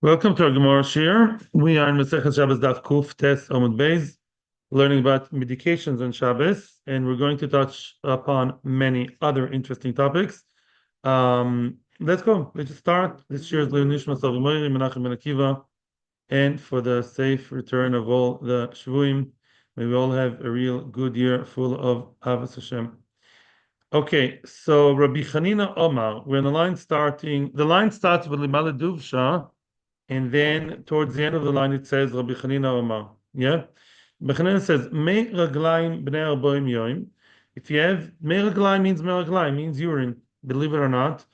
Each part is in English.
Welcome to our Gemara shiur. We are in Masechet Shabbos Daf Kuf Tes Amud Beis, learning about medications on Shabbos, and we're going to touch upon many other interesting topics. Let's go. Let's just start. This year's Leil Nishmas of Moiri Menachem Ben Akiva, and for the safe return of all the Shvuim, may we all have a real good year full of Avos Hashem. Okay, so Rabbi Chanina Omar, we're in the line starting. The line starts with Limale Duvsha. And then towards the end of the line, it says Rabbi Chanina Omar. Yeah, Rabbi Chanina says Mei Raglaim Bnei Arboim Yoim. If you have Mei Raglaim means urine. Believe it or not,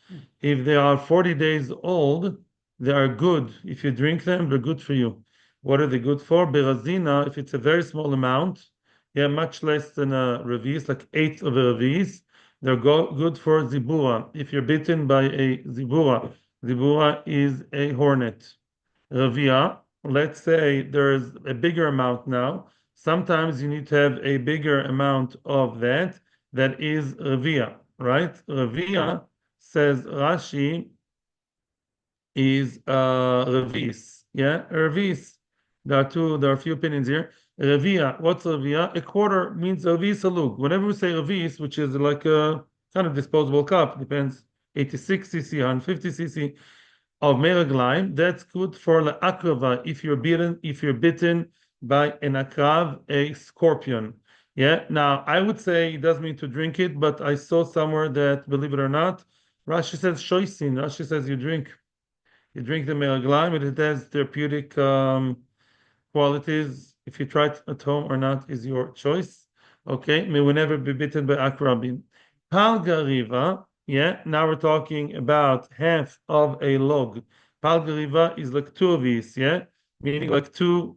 if they are 40 days old, they are good. If you drink them, they're good for you. What are they good for? Berazina, if it's a very small amount, yeah, much less than a revis, like eighth of a revis, they're good for zibura. If you're bitten by a zibura, zibura is a hornet. Ravia, let's say there's a bigger amount now. Sometimes you need to have a bigger amount of that. That is Ravia, right? Ravia, says Rashi, is Ravis. Yeah, Ravis. There are a few opinions here. Ravia, what's Ravia? A quarter means Ravis alug. Whenever we say Ravis, which is like a kind of disposable cup, depends, 86 cc, 150 cc of meraglaim, that's good for the akrava if you're bitten by an akrav, a scorpion. Yeah. Now I would say it doesn't mean to drink it, but I saw somewhere that, believe it or not, Rashi says shoisin. Rashi says you drink the meraglaim, and it has therapeutic qualities. If you try it at home or not is your choice. Okay, may we never be bitten by akrabin. Palgariva. Yeah, now we're talking about half of a log. Palgariva is like two of these, yeah, meaning like two,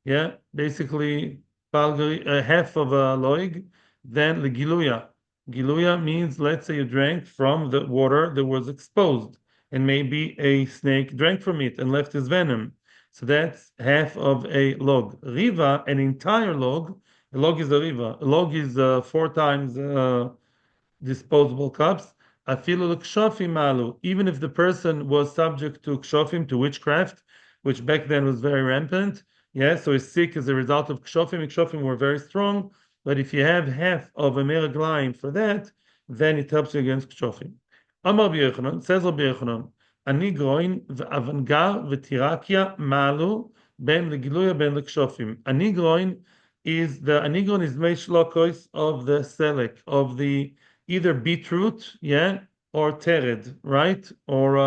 yeah, basically half of a log. Then the giluya. Giluya means, let's say you drank from the water that was exposed, and maybe a snake drank from it and left his venom. So that's half of a log. Riva, an entire log. A log is a riva. A log is 4 times disposable cups. Afilu kshofim malu. Even if the person was subject to kshofim, to witchcraft, which back then was very rampant. Yeah, so he's sick as a result of kshofim. Kshofim were very strong, but if you have half of a meraglaim for that, then it helps you against kshofim. Amar B'Yechanan, says Rabbi Yechanan, ani groin v'avangar v'tirakia malu ben legiluya ben lekshofim. Anigron is meishlokos of the selek, of the either beetroot, yeah, or tered, right? Or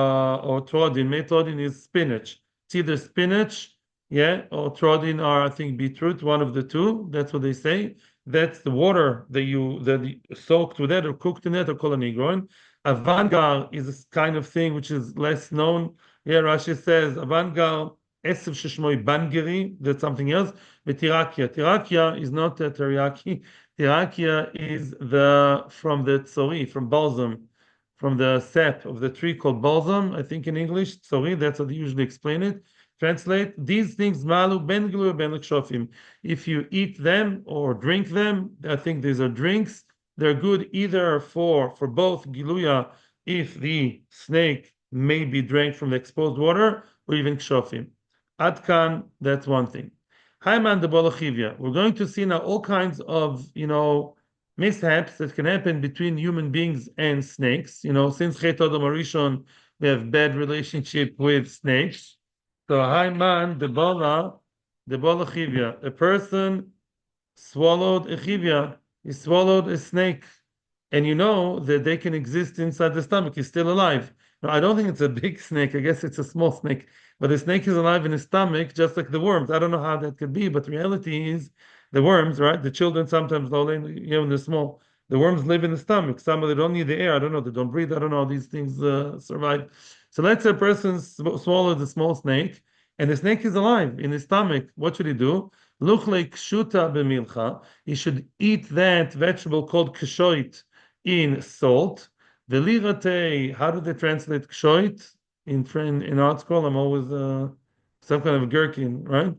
trodin. Trodin is spinach. It's either spinach, yeah, or trodin, or I think beetroot, one of the two. That's what they say. That's the water that you soaked with that or cooked in that or called a nigron. Avangar is a kind of thing which is less known. Yeah, Rashi says Avangar esev sheshmoi bangeri. That's something else. But tirakia is not a teriyaki. Tirakia is from the tsori, from balsam, from the sap of the tree called balsam. I think in English, tsori. That's how they usually explain it. Translate these things malu ben gilu ben lekshofim. If you eat them or drink them, I think these are drinks. They're good either for both giluya, if the snake may be drank from the exposed water, or even kshofim. Adkan, that's one thing. Haiman de Bolachivia. We're going to see now all kinds of, mishaps that can happen between human beings and snakes. Since Chet Adam Arishon, we have bad relationship with snakes. So Haiman de Bolachivia. A person swallowed a chivia. He swallowed a snake, and you know that they can exist inside the stomach. He's still alive. Now, I don't think it's a big snake. I guess it's a small snake. But the snake is alive in his stomach, just like the worms. I don't know how that could be, but the reality is the worms, right? The children sometimes, when they're small, the worms live in the stomach. Some of them don't need the air. I don't know. They don't breathe. I don't know how these things survive. So let's say a person swallowed a small snake, and the snake is alive in his stomach. What should he do? Luchle kshuta b'milcha. He should eat that vegetable called kshoit in salt. Velirate. How do they translate kshoit in art school? I'm always some kind of gherkin, right?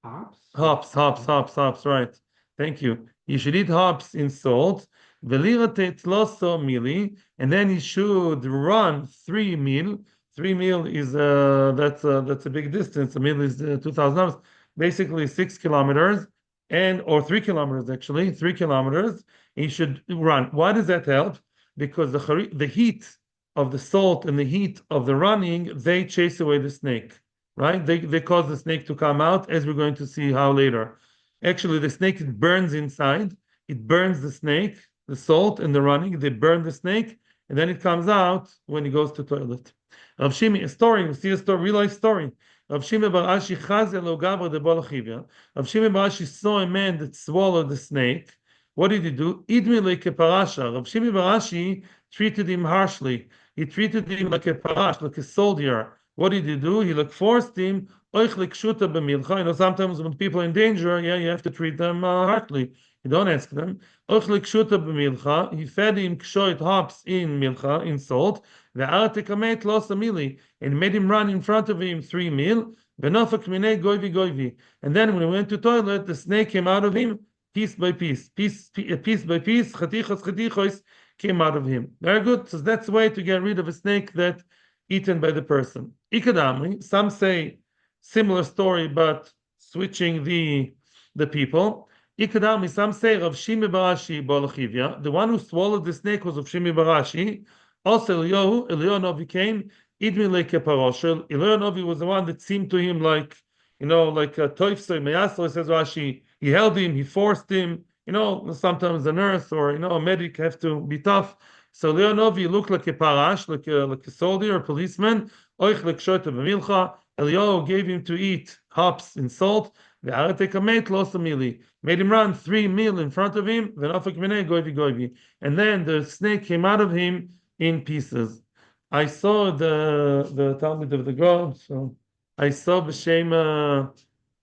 Hops. Right. Thank you. You should eat hops in salt. Velirate tloso mili, and then he should run 3 mil. 3 mil is that's a big distance. A mil is 2,000 hours, basically 6 kilometers, and or 3 kilometers actually, 3 kilometers. He should run. Why does that help? Because the heat of the salt and the heat of the running, they chase away the snake, right? They cause the snake to come out, as we're going to see how later. Actually, the snake it burns inside. It burns the snake, the salt and the running. They burn the snake, and then it comes out when he goes to toilet. Rav Shimi, a story, we see a story, real life story. Rav Shimi bar Ashi chazel lo gabra de bol achivya. Rav Shimi bar Ashi saw a man that swallowed the snake. What did he do? Idmi le keparasha. Rav Shimi bar Ashi treated him harshly. He treated him like a parash, like a soldier. What did he do? He like forced him. Oich likshuta b'milcha. You know, sometimes when people are in danger, yeah, you have to treat them harshly. You don't ask them. Oich likshuta b'milcha. He fed him kshoit hops in milcha, in salt. Ve'artekamet los amili, and made him run in front of him 3 mil. Ve'nofak minei goivi goivi. And then when he went to toilet, the snake came out of him piece by piece, piece by piece, chatichos chatichos came out of him. Very good. So that's the way to get rid of a snake that eaten by the person. Ikadamri, some say similar story, but switching the people. Ikadamri, some say Rav Shimi Barashi Bolachivya. The one who swallowed the snake was of Shimi Barashi. Also Eliyahu Novi came. Idmi Leke Paroshel. Eliyahu Novi was the one that seemed to him like, like a toifsoi meyaso, says Rashi. He held him, he forced him. Sometimes a nurse or a medic have to be tough. So Leonovi looked like a parash, like a soldier, a policeman. Eliyahu gave him to eat hops and salt. Made him run 3 mil in front of him. And then the snake came out of him in pieces. I saw the Talmud of the Grove, so I saw B'Shem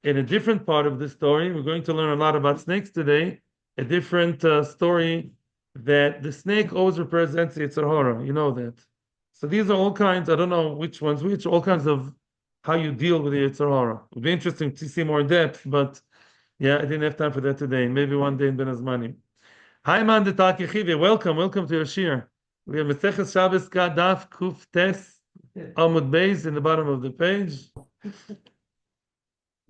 in a different part of the story. We're going to learn a lot about snakes today. A different story that the snake always represents the Yetzer Hara. You know that. So these are all kinds, I don't know which ones which, all kinds of how you deal with the Yetzer Hara. It would be interesting to see more in depth, but yeah, I didn't have time for that today. Maybe one day in Ben Azmanim. Hi, man, the Taki Chivya. Welcome to your shiur. We have Meseches Shabbos Daf Kuf Tes Amud Beis in the bottom of the page.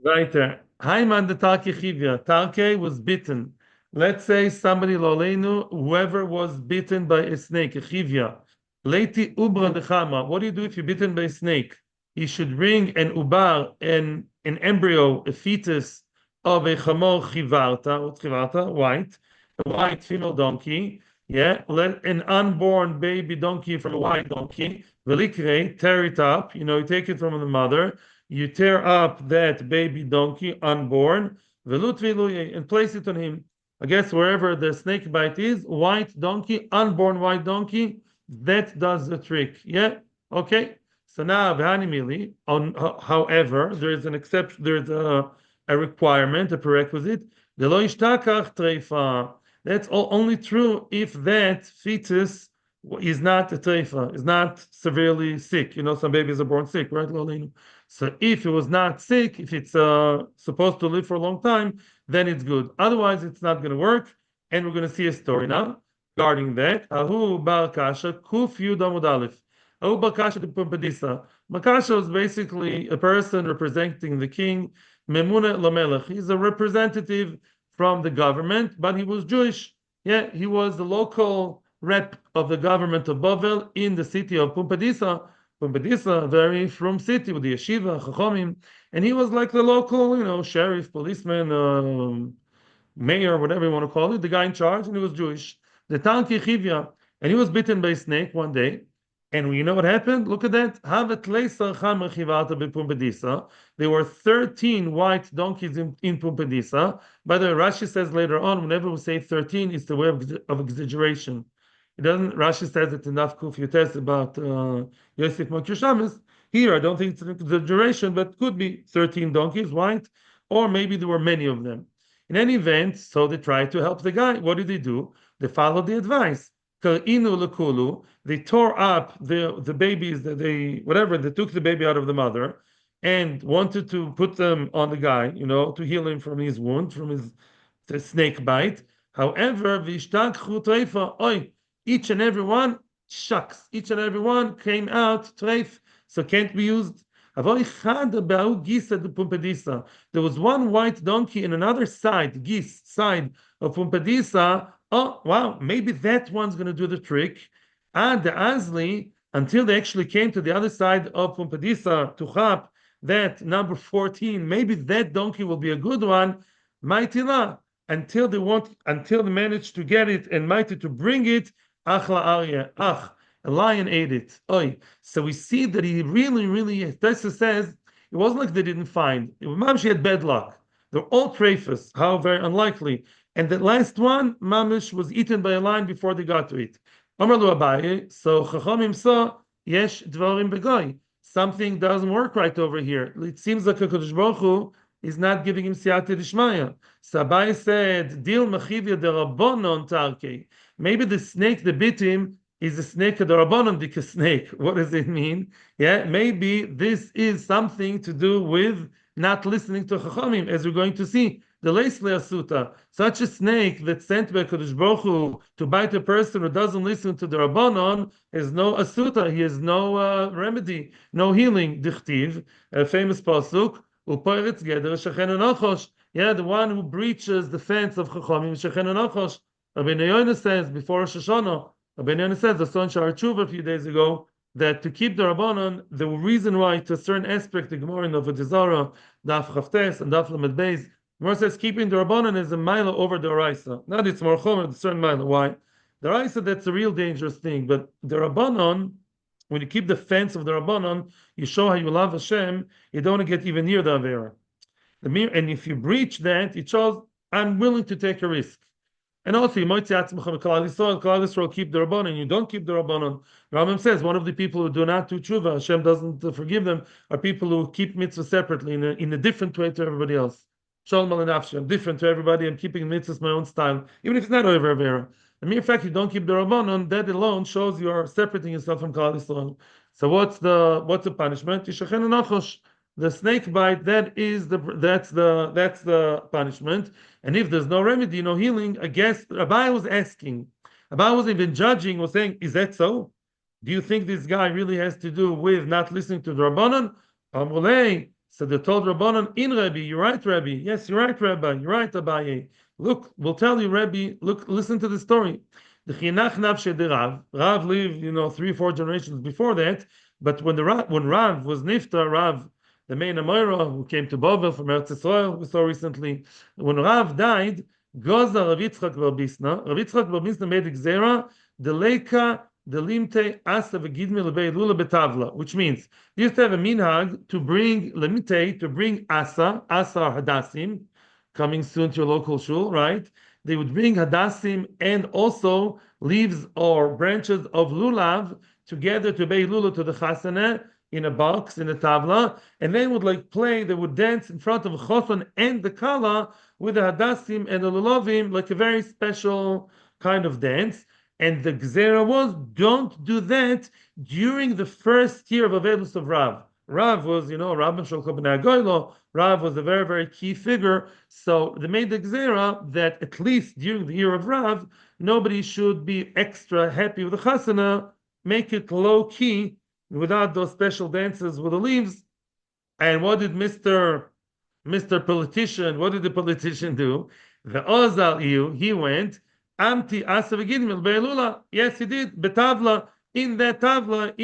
Right there. Hi, man, the Taki Chivya. Tarke was bitten. Let's say somebody lolenu, whoever was bitten by a snake, a chivya. Leiti ubra dechama. What do you do if you're bitten by a snake? You should bring an ubar, an embryo, a fetus of a chamor chivarta. What's chivarta? White. A white female donkey. Yeah. Let an unborn baby donkey from a white donkey. Velikre, tear it up. You take it from the mother. You tear up that baby donkey, unborn. Velut viluye, and place it on him. I guess wherever the snake bite is, white donkey, unborn white donkey, that does the trick. Yeah? Okay. So now, however, there is an exception, there is a requirement, a prerequisite. That's only true if that fetus is not a treifa, is not severely sick. Some babies are born sick, right? So if it was not sick, if it's supposed to live for a long time, then it's good. Otherwise, it's not going to work. And we're going to see a story now regarding that. Ahu bar kasha kuf yud amud aleph. Ahu bar kasha de Pumpadisa. Makasha was basically a person representing the king. Memuna lamelech. He's a representative from the government, but he was Jewish. Yeah, he was the local rep of the government of Bavel in the city of Pumpadisa. Pumpadisa, a very from city with the yeshiva, chachomim, and he was like the local, sheriff, policeman, mayor, whatever you want to call it, the guy in charge, and he was Jewish. The Tanki Chivya, and he was bitten by a snake one day, and you know what happened? Look at that. There were 13 white donkeys in Pumpadisa. By the way, Rashi says later on, whenever we say 13, it's the way of exaggeration. It doesn't. Rashi says it's enough kuf yotes about Yosef Mokir Shabbos. Here, I don't think it's an exaggeration, but could be 13 donkeys, white, or maybe there were many of them. In any event, so they tried to help the guy. What did they do? They followed the advice. They tore up the babies that they took the baby out of the mother and wanted to put them on the guy, to heal him from his wound, from his snake bite. However, each and every one Shucks, each and every one came out treif, so can't be used. There was one white donkey in another side, geese side of Pumbedisa. Oh, wow, maybe that one's going to do the trick. And the Azli, until they actually came to the other side of Pumbedisa to Chap, that number 14, maybe that donkey will be a good one. Maitila, until they managed to get it and mighty to bring it, achla arya, a lion ate it. Oy. So we see that he really, Tessa says, it wasn't like they didn't find. Mamish had bad luck. They're all treifus, how very unlikely. And the last one, Mamish, was eaten by a lion before they got to it. Amar lu Abaye, so Chachamim saw, yesh dvarim begoy. Something doesn't work right over here. It seems like HaKadosh Baruch Hu is not giving him siyata d'ishmaya. So Abaye said, Dil machivya derabonon tarke. Maybe the snake that bit him is a snake of the Rabbanon dik a snake. What does it mean? Yeah, maybe this is something to do with not listening to Chachamim, as we're going to see. The Leisle Asuta, such a snake that's sent by Kadosh Baruch Hu to bite a person who doesn't listen to the Rabbanon has no Asuta, he has no remedy, no healing. Dichtiv, a famous pasuk, Upoiretz Geder Shechen Enochosh. Yeah, the one who breaches the fence of Chachamim, Shechen Enochosh. Rabbi Yoina says before Rosh Hashanah, Rabbi Yoina says, the son Shar Tshuva a few days ago, that to keep the Rabbanon, the reason why to a certain aspect, the Gemara in Avodah Zarah, Daf Chavtes and Daf Lamed Beis, Gemara says keeping the Rabbanon is a mile over the Oraisa. Not it's more chomer, it's a certain mile. Why? The Oraisa, that's a real dangerous thing, but the Rabbanon, when you keep the fence of the Rabbanon, you show how you love Hashem, you don't want to get even near the Avera. And if you breach that, it shows, I'm willing to take a risk. And also, you might say, Klal Yisrael keep the Rabbanon, you don't keep the Rabbanon. Rambam says, one of the people who do not do tshuva, Hashem doesn't forgive them, are people who keep mitzvah separately, in a different way to everybody else. Shalom alenafshi, I'm different to everybody, I'm keeping mitzvahs my own style, even if it's not over Avera. The mere fact you don't keep the Rabbanon, that alone shows you are separating yourself from Klal Yisrael. So what's the punishment? Yishachen anachosh. The snake bite, that's the punishment. And if there's no remedy, no healing, I guess Rabbi was asking. Rabbi wasn't even judging, was saying, is that so? Do you think this guy really has to do with not listening to the Rabbanon? Amrulei. So they told Rabbanon, in Rabbi, you're right, Rabbi. Yes, you're right, Rabbi. You're right, Abaye. Look, we'll tell you, Rabbi. Look, listen to the story. The Chinach Nafshe de Rav lived, 3-4 generations before that. But when Rav was Nifta, Rav, the main Amora who came to Babel from Eretz Yisrael, we saw recently, when Rav died, Goza Rav Yitzchak Bar Bisna. Rav Yitzchak Bar Bisna made Gzera, the Leika, the Limte, Asa v'Gidmi Lebei Lula Betavla, which means you used to have a minhag to bring Limte, to bring Asa Hadassim, coming soon to your local shul, right? They would bring Hadassim and also leaves or branches of Lulav together to Bei Lula to the Chasaneh, in a box, in a tavla, and they would they would dance in front of Choson and the Kala with the Hadassim and the Lulavim, like a very special kind of dance. And the Gzera was, don't do that during the first year of Avedus of Rav. Rav was, Rabban Sholcha ben Agoylo, Rav was a very, very key figure. So they made the Gzera that at least during the year of Rav, nobody should be extra happy with the Chasana, make it low key, without those special dances with the leaves. And what did Mr. Politician, what did the politician do? The Ozal Iyu, he went, Amti Asavigidmil Be'elula. Yes, he did. Betavla, in that tavla,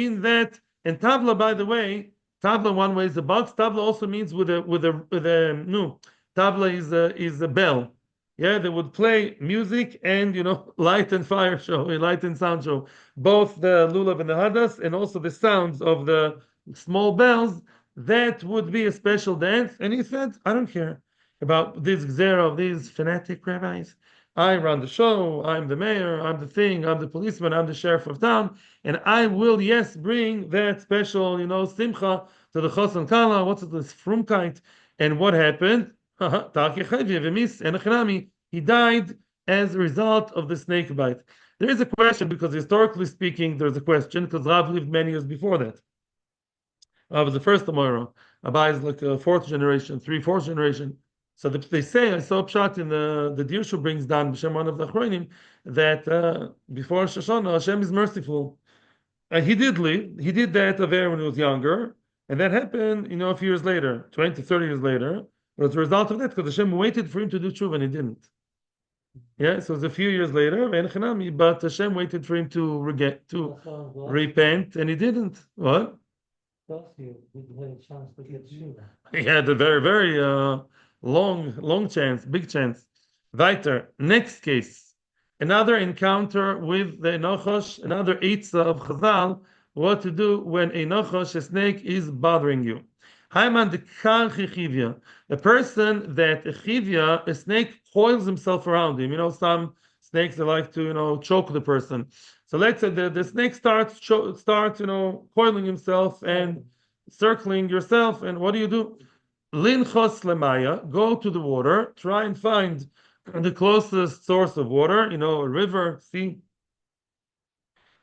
and tavla, by the way, tavla one way is a box. Tavla also means with a no. Tavla is a bell. Yeah, they would play music and light and fire show, light and sound show, both the lulav and the hadas, and also the sounds of the small bells. That would be a special dance. And he said, I don't care about this gzera of these fanatic rabbis. I run the show, I'm the mayor, I'm the thing, I'm the policeman, I'm the sheriff of town, and I will, yes, bring that special, simcha to the Chos and Kala. What's it, this frumkeit? And what happened? He died as a result of the snake bite. There is a question, because historically speaking, there's a question, because Rav lived many years before that. Rav was the first Amora. Abai is like a fourth generation, fourth generation. So they say, I saw a pshat in the Dirshu brings down B'Shem one of the Achronim, that before Shoshana, Hashem is merciful. He did leave. He did that over when he was younger. And that happened, a few years later, 20, 30 years later. But as a result of that, because Hashem waited for him to do tshuva and he didn't. Yeah, so it was a few years later, but Hashem waited for him to repent, and he didn't. What? He had a very, very long chance, big chance. Weiter, next case. Another encounter with the Nochosh, another Eitzah of Chazal, what to do when a Nochosh, a snake, is bothering you. Haiman de kar chivya, a person that a snake coils himself around him. Some snakes they like to choke the person. So let's say the snake starts coiling himself and circling yourself. And what do? Linchos lemaya, go to the water, try and find the closest source of water. A river, sea.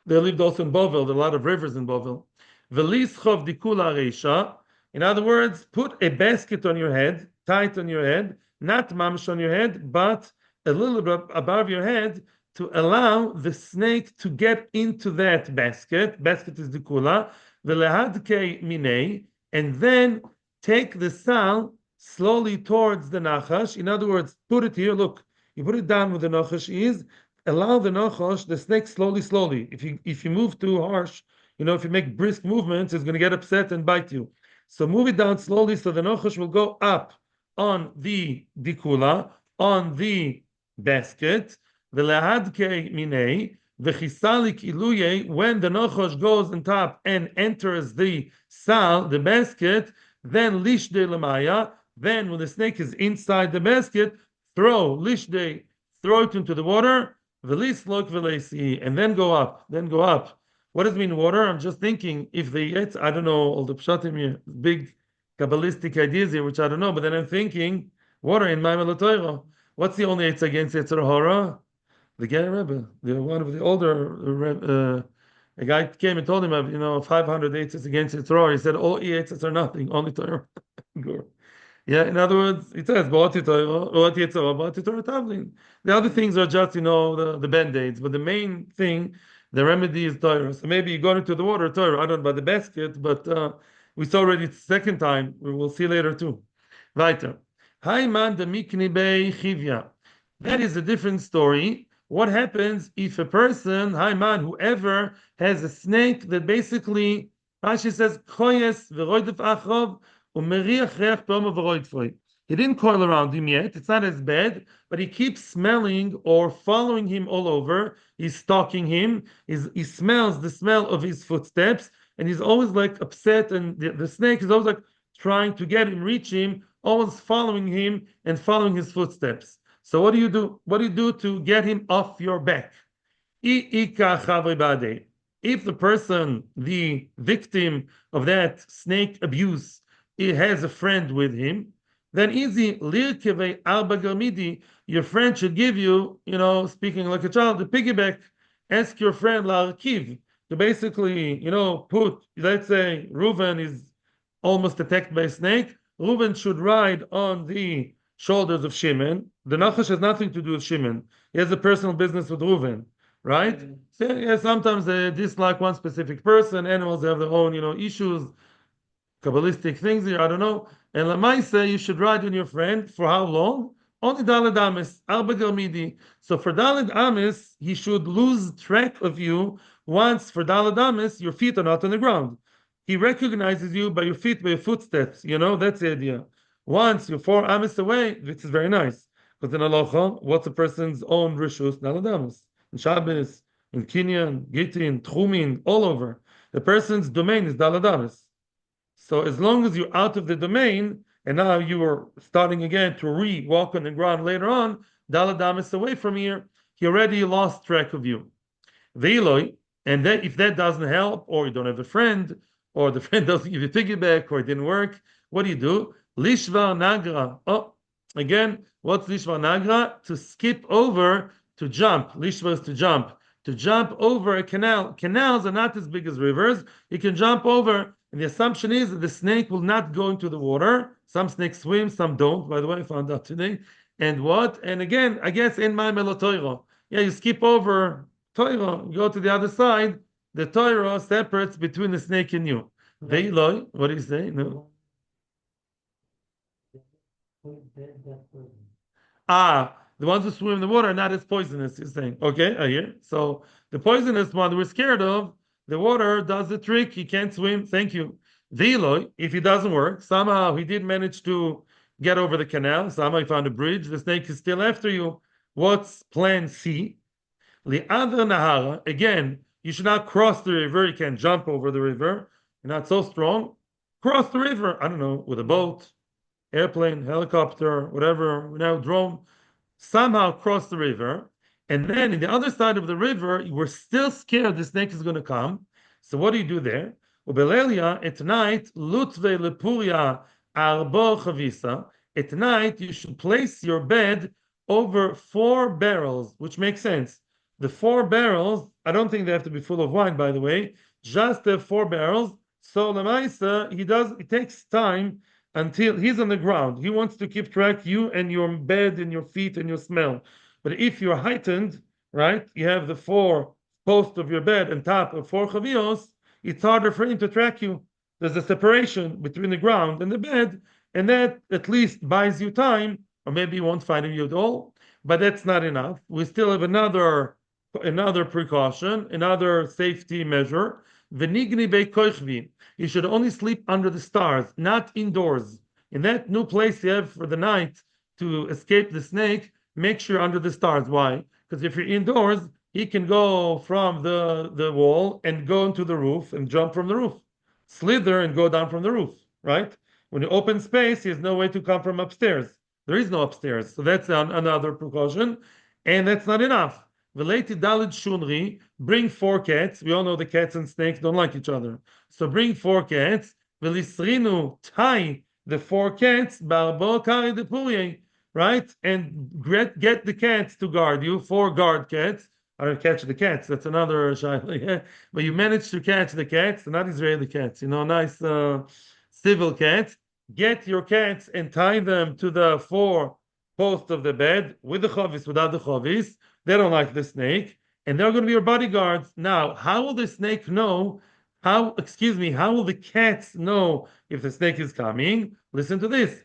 They lived also in Bovel. There are a lot of rivers in Bovel. Velischov dikula reisha. In other words, put a basket on your head, tight on your head, not mamish on your head, but a little bit above your head to allow the snake to get into that basket. Basket is the kula. Velehadke minei, and then take the sal slowly towards the nachash. In other words, put it here. Look, you put it down where the nachash is. Allow the nachash, the snake, slowly. If you move too harsh, if you make brisk movements, it's going to get upset and bite you. So move it down slowly so the nochash will go up on the dikula, on the basket. V'lehadke minei, v'chisalik iluye, when the nochash goes on top and enters the sal, the basket, then lishde lemaya, then when the snake is inside the basket, throw it into the water, v'lislok v'leisi, and then go up. What does it mean water? I'm just thinking if I don't know all the pshatim here, big Kabbalistic ideas here, which I don't know, but then I'm thinking water in Maimon LaTorah. What's the only etz against Yetzer Hara? The Ger Rebbe, one of the older a guy came and told him 500 etzes against Yetzer Hara. He said all etzes are nothing, only Torah. Yeah, in other words, it says the other things are just the band-aids, but the main thing, the remedy is Torah. So maybe you go into the water, Torah, I don't know about the basket, but we saw already it's the second time. We will see later too. Weiter. Haiman de mikni bei chivya. That is a different story. What happens if a person, Haiman, whoever has a snake that basically, Rashi says, choyes v'roidef achov umeriach reach poma v'roidfoi. He didn't coil around him yet. It's not as bad, but he keeps smelling or following him all over. He's stalking him. He smells the smell of his footsteps, and he's always like upset. And the snake is always like trying to get him, reach him, always following him and following his footsteps. So what do you do? What do you do to get him off your back? If the person, the victim of that snake abuse, he has a friend with him, then easy, your friend should give you, speaking like a child, the piggyback. Ask your friend Larkiv to basically, put, let's say Reuven is almost attacked by a snake. Reuven should ride on the shoulders of Shimon. The Nachash has nothing to do with Shimon. He has a personal business with Reuven, right? Mm-hmm. So, yeah, sometimes they dislike one specific person. Animals have their own, issues, Kabbalistic things here, I don't know. And Lamaisa, you should ride on your friend for how long? Only Daled Amis, Arba Galmidi. So for Daled Amis, he should lose track of you once for Daled Amis, your feet are not on the ground. He recognizes you by your feet, by your footsteps. That's the idea. Once you're 4 Amis away, which is very nice. Because in Aloha, what's a person's own Rishus? Daled Amis. In Shabbos, in Kinyan, Gittin, Tchumin, all over. The person's domain is Daled Amis. So as long as you're out of the domain, and now you are starting again to walk on the ground later on, Daled Amis away from here, he already lost track of you. Ve'iloi, and then if that doesn't help, or you don't have a friend, or the friend doesn't give you piggyback, or it didn't work, what do? Lishvar Nagra. Oh, again, what's Lishvar Nagra? To skip over, to jump. Lishvar is to jump. To jump over a canal. Canals are not as big as rivers. You can jump over. And the assumption is that the snake will not go into the water. Some snakes swim, some don't. By the way, I found out today. And what? And again, I guess in my melotoiro. Yeah, you skip over Toiro, you go to the other side. the Torah separates between the snake and you. Ve'iloi, what do you say? No. The ones who swim in the water are not as poisonous, you're saying. Okay, I hear. So the poisonous one we're scared of, the water does the trick. He can't swim. Thank you. Ve'iloi, if he doesn't work, somehow he did manage to get over the canal. Somehow he found a bridge. The snake is still after you. What's plan C? Li'adra nahara. Again, you should not cross the river. You can't jump over the river. You're not so strong. Cross the river. I don't know, with a boat, airplane, helicopter, whatever, drone. Somehow cross the river. And then in the other side of the river, you were still scared the snake is going to come. So what do you do there? Ubelelia, at night, lutve lepuria arbo chavisa. At night, you should place your bed over 4 barrels, which makes sense. The 4 barrels, I don't think they have to be full of wine, by the way, just the 4 barrels. So Lamaisa, it takes time until he's on the ground. He wants to keep track you and your bed and your feet and your smell. But if you're heightened, right, you have the 4 posts of your bed and top of 4 chavios, it's harder for him to track you. There's a separation between the ground and the bed, and that at least buys you time, or maybe you won't find you at all. But that's not enough. We still have another precaution, another safety measure. Venigni bei koichvi. You should only sleep under the stars, not indoors. In that new place you have for the night to escape the snake, make sure under the stars. Why? Because if you're indoors, he can go from the wall and go into the roof and jump from the roof, slither and go down from the roof, right? When you open space, he has no way to come from upstairs. There is no upstairs. So that's another precaution. And that's not enough. Related Dalid Shunri, bring 4 cats. We all know the cats and snakes don't like each other. So bring 4 cats. Velisrinu, tie the 4 cats, Barbo Kari de Purie, right? And get the cats to guard you, 4 guard cats. I don't catch the cats, that's another shayla, yeah. But you managed to catch the cats, not Israeli cats, nice civil cats. Get your cats and tie them to the 4 posts of the bed with the chavis, without the chavis. They don't like the snake, and they're going to be your bodyguards. Now, how will the snake know? How will the cats know if the snake is coming? Listen to this.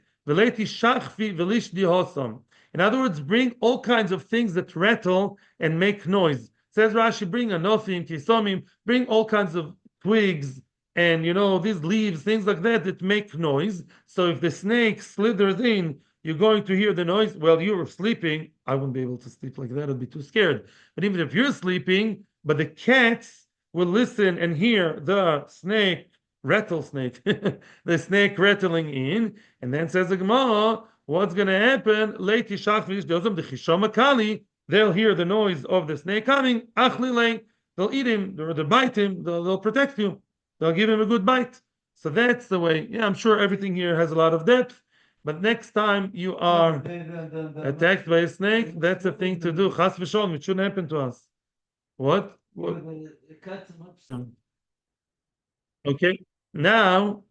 In other words, bring all kinds of things that rattle and make noise. Says Rashi, bring anofim, kisomim, bring all kinds of twigs and these leaves, things like that make noise. So if the snake slithers in, you're going to hear the noise. Well, you were sleeping. I wouldn't be able to sleep like that. I'd be too scared. But even if you're sleeping, but the cats will listen and hear the rattlesnake, the snake rattling in. And then says the Gemara, what's going to happen? They'll hear the noise of the snake coming. They'll eat him, they'll bite him, they'll protect you. They'll give him a good bite. So that's the way. Yeah, I'm sure everything here has a lot of depth. But next time you are attacked by a snake, that's a thing to do. Chas v'sholom, it shouldn't happen to us. What? Okay. Now,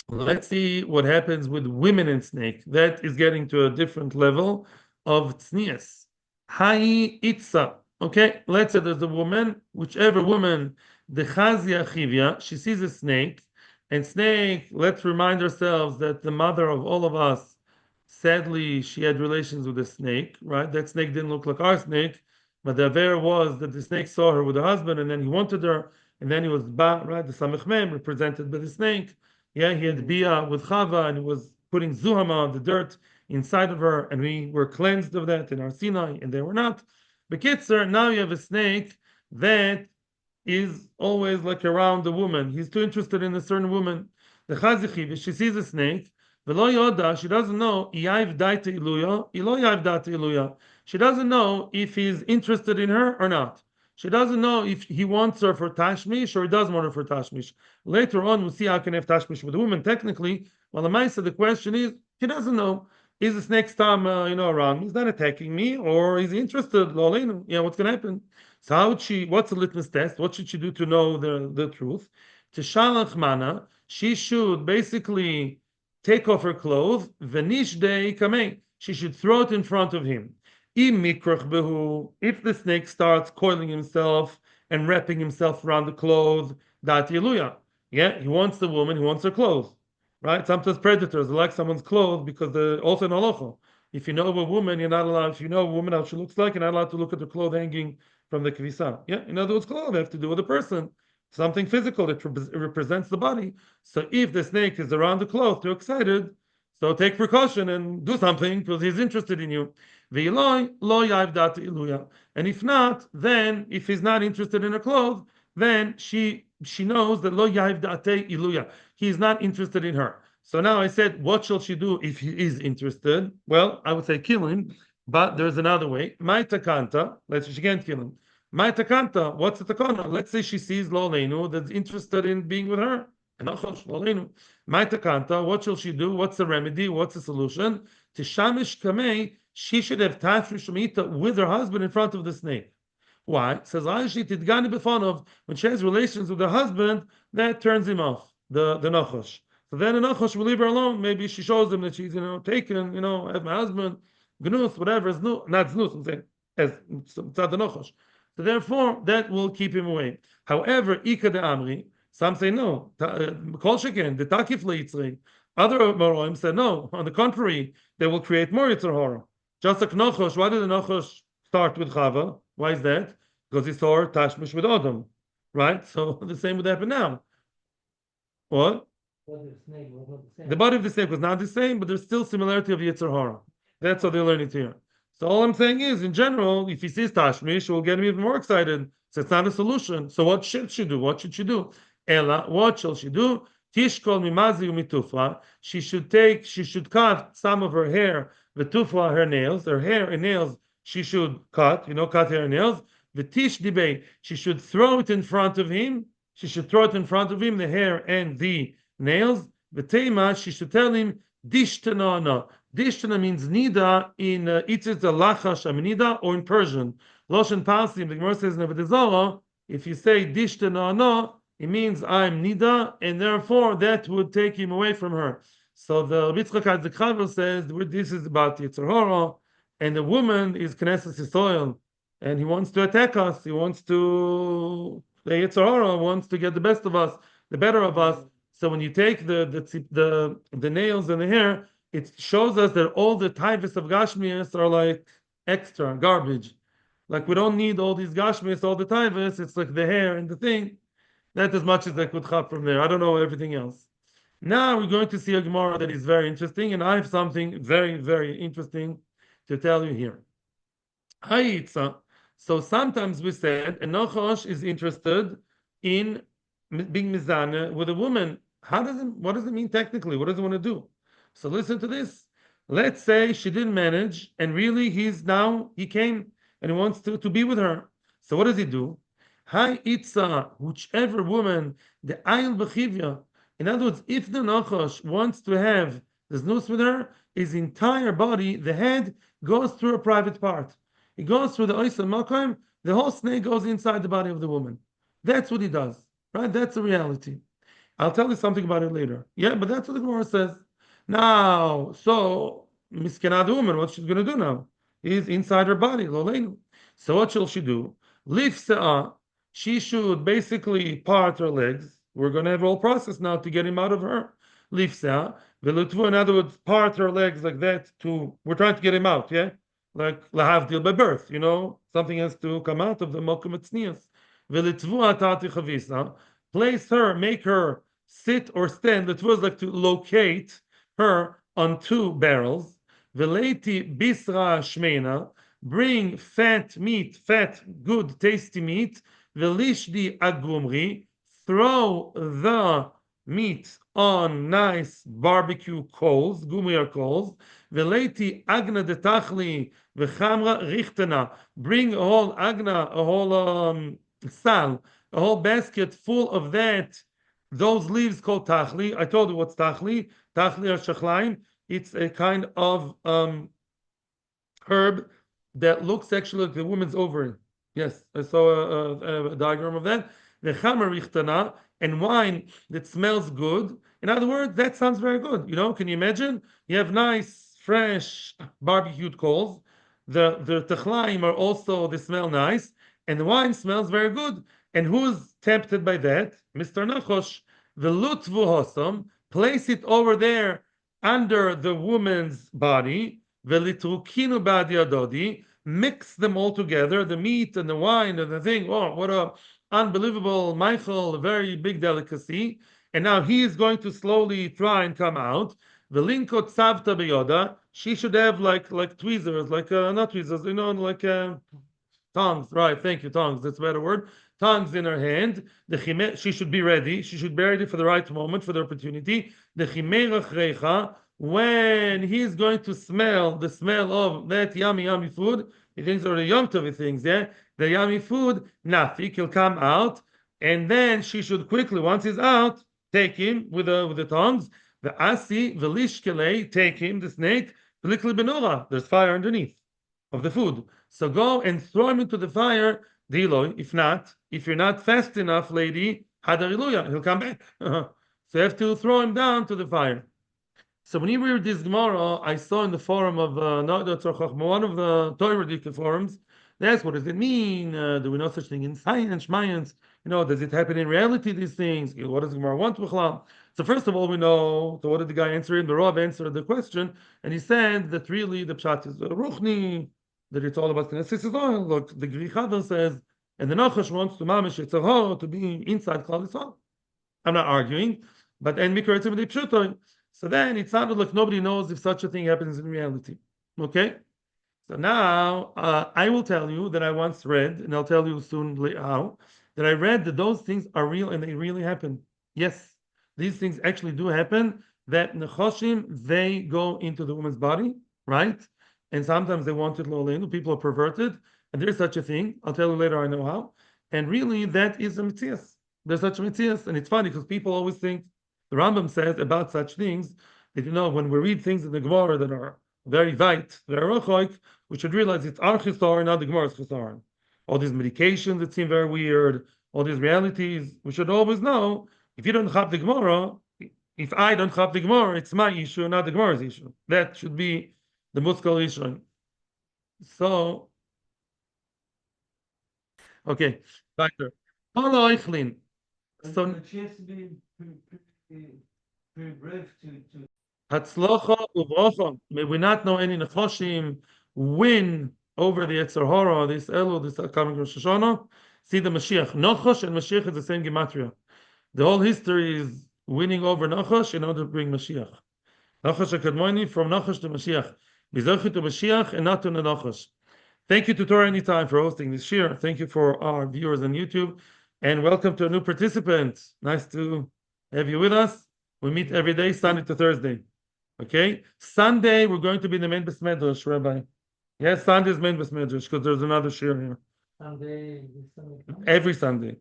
let's see what happens with women and snake. That is getting to a different level of tznius. Hai itza. Okay, let's say there's a woman, whichever woman, the chazia chivya, she sees a snake. And snake, let's remind ourselves that the mother of all of us, sadly, she had relations with a snake, right? That snake didn't look like our snake, but the affair was that the snake saw her with her husband, and then he wanted her, and then he was ba, right? The samech mem represented by the snake. Yeah, he had bia with Chava, and he was putting zuhama, the dirt, inside of her, and we were cleansed of that in our Sinai, and they were not. But Kitzer, now you have a snake that is always like around the woman. He's too interested in a certain woman. The chazichiv, she sees a snake. V'lo yoda, she doesn't know. Yav daita iluya, ilo yav daita iluya. She doesn't know if he's interested in her or not. She doesn't know if he wants her for tashmish or he doesn't want her for tashmish. Later on, we'll see how can have tashmish with a woman. Technically, well, the Maisa, the question is, he doesn't know. Is the snake time, around me? He's not attacking me, or is he interested? What's going to happen? So what's the litmus test? What should she do to know the truth? Tishalach mana, she should basically take off her clothes, venish de kamei. She should throw it in front of him. If the snake starts coiling himself and wrapping himself around the clothes. Dat Yeluya. Yeah, he wants the woman, he wants her clothes. Right? Sometimes predators like someone's clothes because they're also in halacha. If you know a woman, you're not allowed. If you know a woman how she looks like, you're not allowed to look at the clothes hanging from the kvisa. Yeah, in other words, clothes have to do with the person, something physical that represents the body. So if the snake is around the cloth, you're excited. So take precaution and do something because he's interested in you. And if not, then if he's not interested in her clothes, then she knows that lo yahiv date iluya. He's not interested in her. So now I said, what shall she do if he is interested? Well, I would say kill him, but there's another way. My takanta, let's say she can't kill him. My takanta, what's the takana? Let's say she sees lo leinu that's interested in being with her. My takanta, what shall she do? What's the remedy? What's the solution? To shamish kamei, she should have tafrish mita with her husband in front of the snake. Why? It says Aishi Tidgani Befonov, when she has relations with her husband, that turns him off, the Nachosh. So then the Nachosh will leave her alone. Maybe she shows him that she's, taken, I have my husband, Gnus, whatever, is not Znus, I'm saying, as it's not the Nachosh. So therefore, that will keep him away. However, Ika de Amri, some say no. Kol Sheken, the Takif Leitzri. Other Moroim said no. On the contrary, they will create more Yitzhar Hora. Just like Nachosh, why did the Nachosh start with Chava? Why is that? Because he saw her tashmish with Adam, right? So the same would happen now. What? The body of the snake was not the same, but there's still similarity of Yetzer Hara. That's what they're learning here. So all I'm saying is, in general, if he sees tashmish, we'll get him even more excited. So it's not a solution. So what should she do? What should she do? Ella, what shall she do? Tishkol mimazi umitufla. She should cut some of her hair, the tufla, her nails, her hair and nails. She should cut hair and nails. The tish dibay, she should throw it in front of him. She should throw it in front of him, the hair and the nails. The tema, she should tell him, dishtana. Dishtana means nida in Itzitz Lachash Nida, or in Persian. Loshen Parsim, the Gemara says in Avedizora, if you say dishtana, it means I'm nida, and therefore that would take him away from her. So the Ritzchak HaZekhavel says this is about Yetzer Hara, and the woman is Knesset Yisrael, and he wants to attack us. He wants to, the Yetzer Hara wants to get the best of us, the better of us. So when you take the nails and the hair, it shows us that all the types of Gashmias are like extra garbage. Like we don't need all these Gashmias, all the types. It's like the hair and the thing. That's as much as I could chop from there. I don't know everything else. Now we're going to see a Gemara that is very interesting, and I have something very, very interesting to tell you here. Hayitza. So sometimes we said a Nachosh is interested in being mizana with a woman. What does it mean technically? What does it want to do? So listen to this. Let's say she didn't manage, and really he came and he wants to be with her. So what does he do? Hayitza, whichever woman, the ayil b'chivya. In other words, if the Nachosh wants to have the znus with her, his entire body, the head, goes through a private part. It goes through the Oisa Makom, the whole snake goes inside the body of the woman. That's what he does, right? That's the reality. I'll tell you something about it later. Yeah, but that's what the Gemara says. Now, so, Miskena the woman, what's she going to do now? He's inside her body, Loleinu. So what shall she do? Lif Se'ah, she should basically part her legs. We're going to have a whole process now to get him out of her. Lif Se'ah. In other words, part her legs like that we're trying to get him out, yeah? Like lahavdil by birth, something has to come out of the mokum etznius. Place her, make her sit or stand. It was like to locate her on two barrels. Veleti bisra shmeina, bring fat meat, good, tasty meat. Velishdi agumri, throw the meat on nice barbecue coals, gumir coals. Veleti agna de tachli v'chamra richtena. Bring a whole agna, a whole sal, a whole basket full of those leaves called tachli. I told you what's tachli. Tachli or shachlaim. It's a kind of herb that looks actually like the woman's ovary. Yes, I saw a diagram of that. V'chamra richtena, and wine that smells good. In other words, that sounds very good. Can you imagine? You have nice, fresh, barbecued coals. The techlaim are also, they smell nice, and the wine smells very good. And who's tempted by that? Mr. Nachosh, the lutvu hosam, place it over there under the woman's body, velitrukinu ba'ad yadodi, mix them all together, the meat and the wine and the thing. Oh, what a unbelievable Michael, a very big delicacy. And now he is going to slowly try and come out. Velinkot savta beyoda, she should have like tweezers, like not tweezers, like tongs, right? Thank you, tongs. That's a better word. Tongs in her hand. She should be ready. She should be ready for the right moment, for the opportunity. The chimerach recha, when he's going to smell the smell of that yummy food, he thinks or the yom tov things, yeah, the yummy food. Nafik, he'll come out, and then she should quickly, once he's out, take him with the tongs. The asi velishkele, take him the snake. Velikli benora, there's fire underneath of the food. So go and throw him into the fire. Dilo, if you're not fast enough, lady, hadariluya, he'll come back. So you have to throw him down to the fire. So when you read this Gemara, I saw in the forum of one of the Torah forums, they asked, what does it mean? Do we know such thing in science? Does it happen in reality, these things? What does Gemara want? So first of all, we know, so what did the guy answer? The Rav answered the question, and he said that really the pshat is ruchni, that it's all about Knesset oil. Look, the Greek Chazal says, and the Nachash wants to mamish Yitzhahor to be inside Klal Yisrael. I'm not arguing, but and Mikra Yitzhahor Pshutoy. So then it sounded like nobody knows if such a thing happens in reality. Okay? So now I will tell you that I once read, and I'll tell you soon how, that I read that those things are real and they really happen. Yes, these things actually do happen, that Nechoshim, they go into the woman's body, right? And sometimes they want it lo'aleinu. People are perverted, and there's such a thing. I'll tell you later. I know how. And really, that is a mitzias. There's such a mitzias, and it's funny because people always think the Rambam says about such things that when we read things in the Gemara that are very veit, very rochoik, we should realize it's our chisar, not the Gemara's chisar. All these medications that seem very weird, all these realities, we should always know if you don't have the Gemara, if I don't have the Gemara, it's my issue, not the Gemara's issue. That should be the muskal rishon. So, okay, weiter. Pala Eichlin. So, Hatzlocha uvrocha. May we not know any nechoshim win over the Yetzer Hara, this Elul, this coming Rosh Hashanah. See the Mashiach. Nochosh and Mashiach is the same gematria. The whole history is winning over Nochosh in order to bring Mashiach. Nochosh HaKadmoni, from Nochosh to Mashiach. Mizochi to Mashiach and not to Nochosh. Thank you to Torah Anytime for hosting this shiur. Thank you for our viewers on YouTube. And welcome to a new participant. Nice to have you with us. We meet every day, Sunday to Thursday. Okay? Sunday, we're going to be in the main Bes Medrash, Rabbi. Yes, Sunday is main Bes Medrash because there's another shiur here. Sunday. Every Sunday.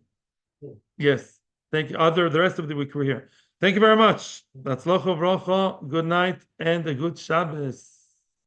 Yeah. Yes. Thank you. The rest of the week we're here. Thank you very much. That's Locho Brocha. Good night and a good Shabbos.